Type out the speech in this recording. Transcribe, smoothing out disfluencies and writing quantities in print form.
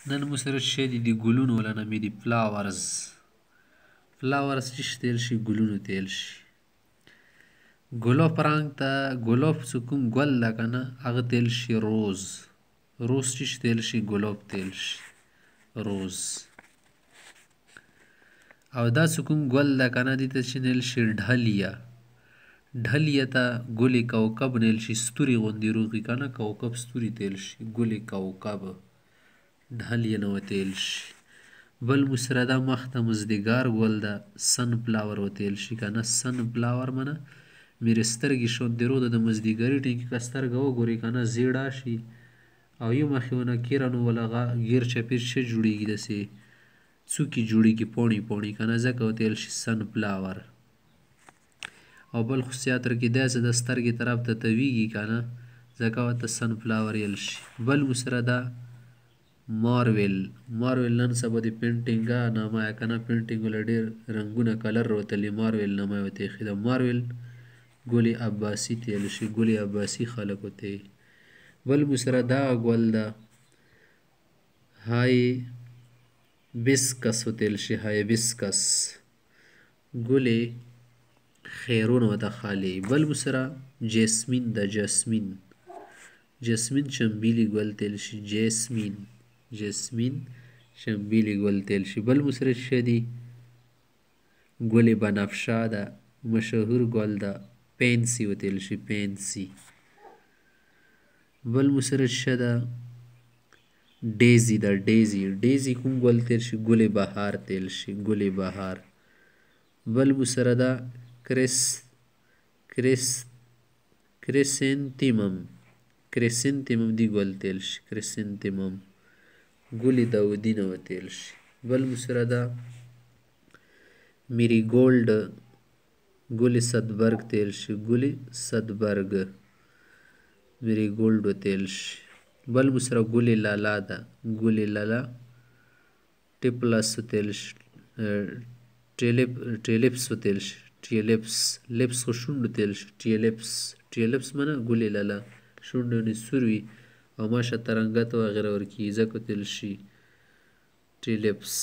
نن مو سره شی دي ګلونو ولنه مې دي فلاورز چې تیل شي ګلونو تیل شي ګلاب رنګ ته ګلاب چې کوم ګل ده که نه هغه تیل شي روز چې تیل شي ګلاب تیل شي روز او دا چې کوم ګل ده که نه دې ته چې نیل شي ډهلیه ته ګل کوکب نیل شي ستوري غوندې روغي که نه کوکب ستوري تیل شي ګل کوکب ډهلیه نه وتیل شي بل مو سره دا مخ ته مزدګار ګل ده سن فلاور وتیل شي که نه سن فلاور منه میرې سترګې شوندې روغ ده د مزدګري ټینګې که سترګه وګورې که نه زیړه شي او یو مخې ونه کیره نو ول هغه ګیر چپیر څه جوړېږي داسې څوکې جوړېږي پوڼې که نه ځکه وتیل شي سن فلاور او بل خصوصیات کې داسې د سترګې طرف ته تویږي که نه ځکه ورته سن فلاور ویل شي بل مو سره دا مارویل نن سبا د پینټینګه نامه یې که نه پینټینګ له ډېر رنګونه کلر وتلي مارویل نامه یې ورته ایښې ده مارویل ګل عباسي تیل شي ګل عباسي خلک ورته بل مو سره دا ګل ده های بیسکس وتیل شي های بیسکس ګل خیرونه ورته خالي بل مو سره جیسمین ده جیسمین چمبیلی ګل تیل شي جیسمین چمبیلی ګل تیل شي بل مو سره څه دي ګل بنفشه ده مشهور ګل ده پینسي وتیل شي پینسي بل مو سره څه ده ډیزي ده ډیزي کوم ګل تیل شي ګل بهار تیل شي ګل بهار بل مو سره ده کرسنتیمم دی ګل تیل شي کرسنتیمم ګل داودي نه وتیل شي بل مو سره ده میری ګولډ ګل صدبرګ تیل شي ګل صدبرګ میری ګولډ وتیل شي بل مو سره ګل لالا ده ګل لالا ټیپلس وتیل شي ټیلپس وتیل شي لپس خو شونډو تیل شي ټیلپس منه ګل لالا شونډې ونې سور وي او ماشه ترنګته وغیره ورکېږي ځکه تیل شي ټیلپس